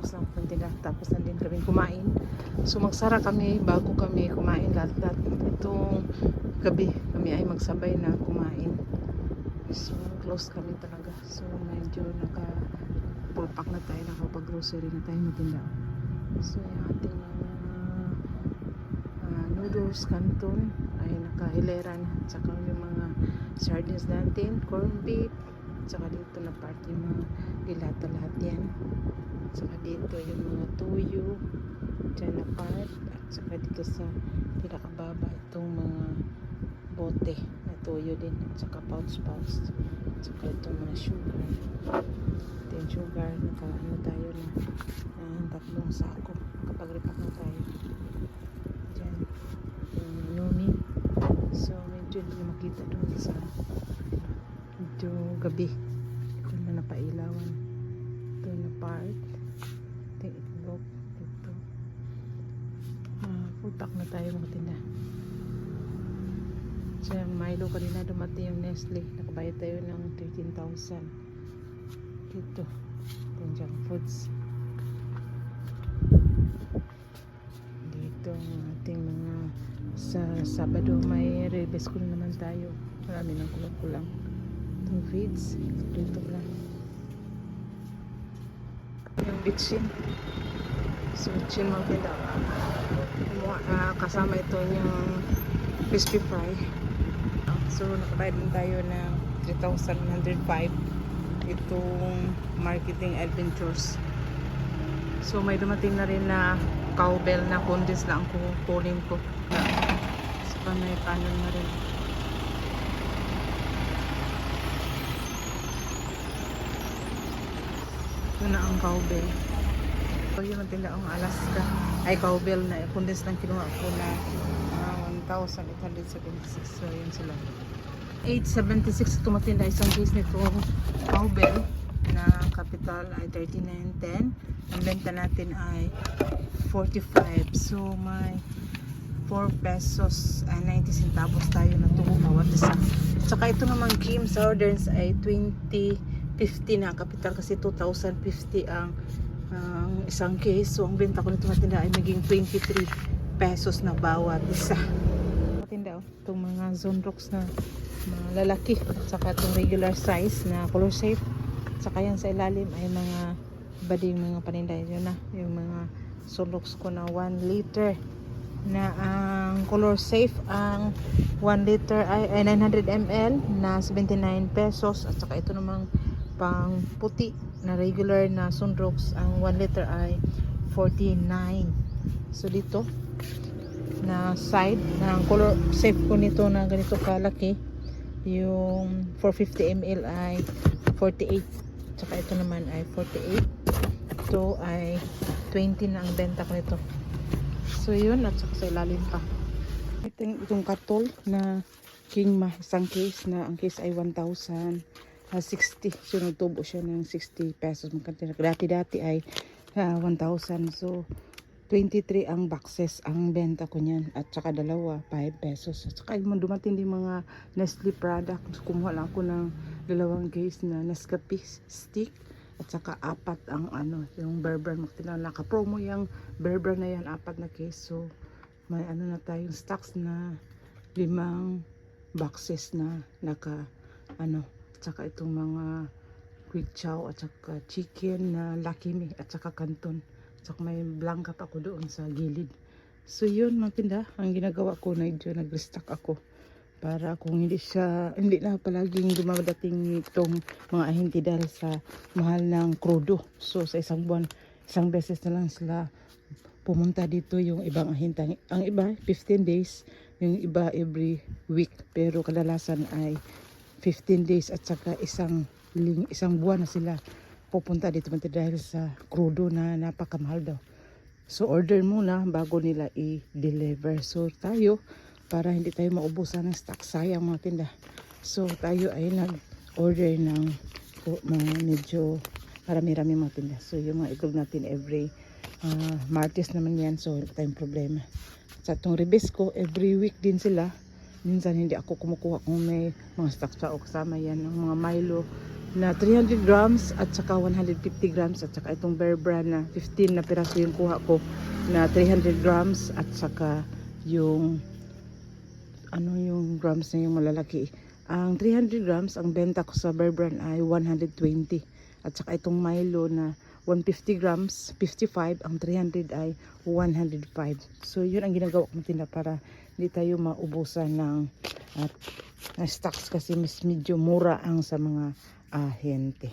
Tapos lang tinda. Tapos na din kami kumain. So magsara kami bago kami kumain lahat-lahat. Itong gabi kami ay magsabay na kumain. So close kami talaga. So medyo naka-pulpak na tayo. Nakapag-grocery na tayo matinda. So yung ating noodles canton ay nakahilera na. Tsaka yung mga sardines natin, corned beef. Tsaka dito na part yung mga dilata lahat yan. Tsaka dito yung mga tuyo. Dyan na part. At tsaka dito sa pinakababa itong mga bote na tuyo din. At tsaka pouch. Tsaka itong mga sugar. Ito yung sugar. Nakaano tayo na tatlong sako. Nakapag-repack na tayo. Dyan. Yung inumi. So medyo hindi makita doon sa medyo gabi. Ito na napailawan. Ito na part. Ito yung itlog. Ito. Full pack na tayo mga tinda. So yung Milo kanina dumating yung Nestle. Nakabayad tayo ng 13,000. Dito. Ito yung junk foods. Dito ang ating mga sa Sabado may release ko naman tayo. Marami ng kulang-kulang. Itong feeds. Dito lang. Yung bitchin. So bitchin mga pinda. Kasama ito yung crispy fry. So nakabayad din tayo ng 3,105 itong marketing adventures. So may dumating na rin na cowbell na condense lang ang kukunin ko. So may kanon na rin. Ito na ang cowbell. So yun ang tindaang Alaska. Ay cowbell na condense lang kinuha ko na 1,876. So yun sila. 876 ito matinda. Isang piece nito cowbell na capital ay 39.10. Ang benta natin ay 45. So may 4 pesos 90 centavos tayo na tubo bawat isa. Saka ito naman cream sourdines ay 20.50 na capital kasi 2,050 ang isang case. So ang benta ko nito matinda ay maging 23 pesos na bawat isa. Matinda itong mga Zonrox na mga lalaki at saka itong regular size na color safe. Saka yan sa ilalim ay mga bading mga paninda. Yun na yung mga Zonrox ko na 1 liter na ang color safe. Ang 1 liter ay 900 ml na 79 pesos at saka ito namang pang puti na regular na Zonrox ang 1 liter ay 49. So dito na side ng color safe ko nito na ganito kalaki yung 450 ml ay 48 tsaka ito naman ay 48. Ito ay 20 na ang benta ko nito. So yun at saka sa ilalim pa itong katol na king ma isang case na ang case ay 1,060. So nagtubo siya ng 60 pesos dati ay 1,000. So 23 ang boxes ang benta ko niyan at saka dalawa 5 pesos. At saka dumating din mga Nestle product. Kumuha lang ako ng 2 case na Nescafe stick at saka 4 ang yung Berber. Naka-promo yung Berber na yan 4 na case. So may na tayong stocks na 5 boxes na naka at saka itong mga quick chow at saka chicken na Lucky Me at saka canton. Saka may blanket ako doon sa gilid. So yun mga tinda, ang ginagawa ko na dyan, nag-restock ako para kung hindi na palaging dumadating itong mga ahente dahil sa mahal ng krudo. So sa isang buwan, isang beses na lang sila pumunta dito yung ibang ahente. Ang iba 15 days, yung iba every week, pero kadalasan ay 15 days at saka isang buwan na sila pupunta dito dahil sa krudo na napakamahal daw. So order muna bago nila i-deliver. So tayo, para hindi tayo maubusan ng stock, sayang mga tinda. So tayo ay nag-order ng mga medyo marami-rami mga tinda. So yung mga itlog natin every Martes naman yan. So wala tayong problema. Sa itong ribis ko, every week din sila minsan hindi ako kumukuha kung may mga stock sa o kasama yan ang mga Milo na 300 grams at saka 150 grams at saka itong Bear Brand na 15 na piraso yung kuha ko na 300 grams at saka yung ano yung grams na yung malalaki. Ang 300 grams ang benta ko sa Bear Brand ay 120 at saka itong Milo na 150 grams 55, ang 300 ay 105. So yun ang ginagawa kong tinda para hindi tayo maubusan ng stocks kasi mas medyo mura ang sa mga ahente.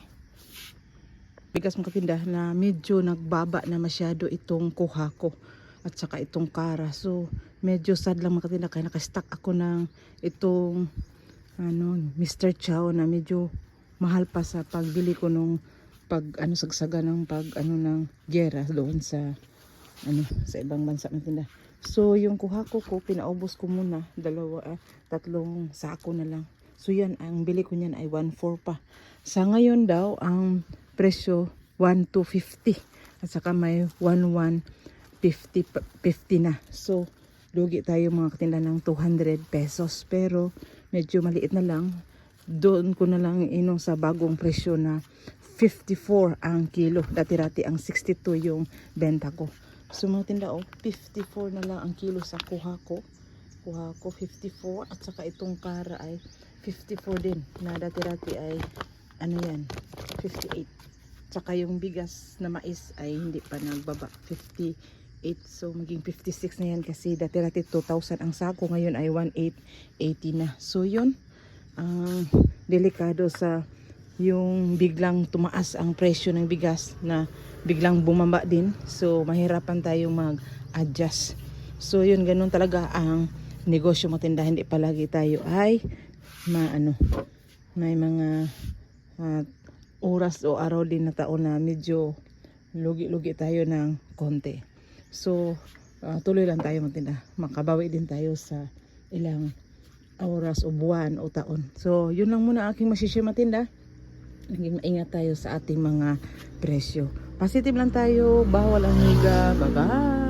Bigas mong katinda na medyo nagbaba na masyado itong kuha ko at saka itong kara. So medyo sad lang mga katinda kaya nakastock ako ng itong Mr. Chow na medyo mahal pa sa pagbili ko nung sagsaga ng ng gera doon sa sa ibang bansa ng tinda. So yung kuha ko pinaubos ko muna tatlong sako na lang. So yan ang bili ko niyan ay 1.4 pa. Sa ngayon daw ang presyo 1.250 at saka may 1.150 na. So lugi tayo mga katinda ng 200 pesos pero medyo maliit na lang. Doon ko na lang inong sa bagong presyo na 54 ang kilo. Dati-rati ang 62 yung benta ko. So mga tinda 54 na lang ang kilo sa kuha ko. Kuha ko 54 at saka itong kara ay 54 din. Na dati-rati ay 58. Saka yung bigas na mais ay hindi pa nagbaba 58. So maging 56 na yan kasi dati-rati 2,000 ang sako. Ngayon ay 1,880 na. So yun ang delikado sa yung biglang tumaas ang presyo ng bigas na biglang bumaba din. So mahirapan tayong mag-adjust. So yun, ganun talaga ang negosyo mga tinda. Hindi palagi tayo ay may mga oras o araw din na taon na medyo lugi-lugi tayo ng konti. So tuloy lang tayo mga tinda. Makabawi din tayo sa ilang oras o buwan o taon. So yun lang muna aking masishare mga tinda. Naging maingat tayo sa ating mga presyo. Positive lang tayo, bawal ang higa. Bye-bye!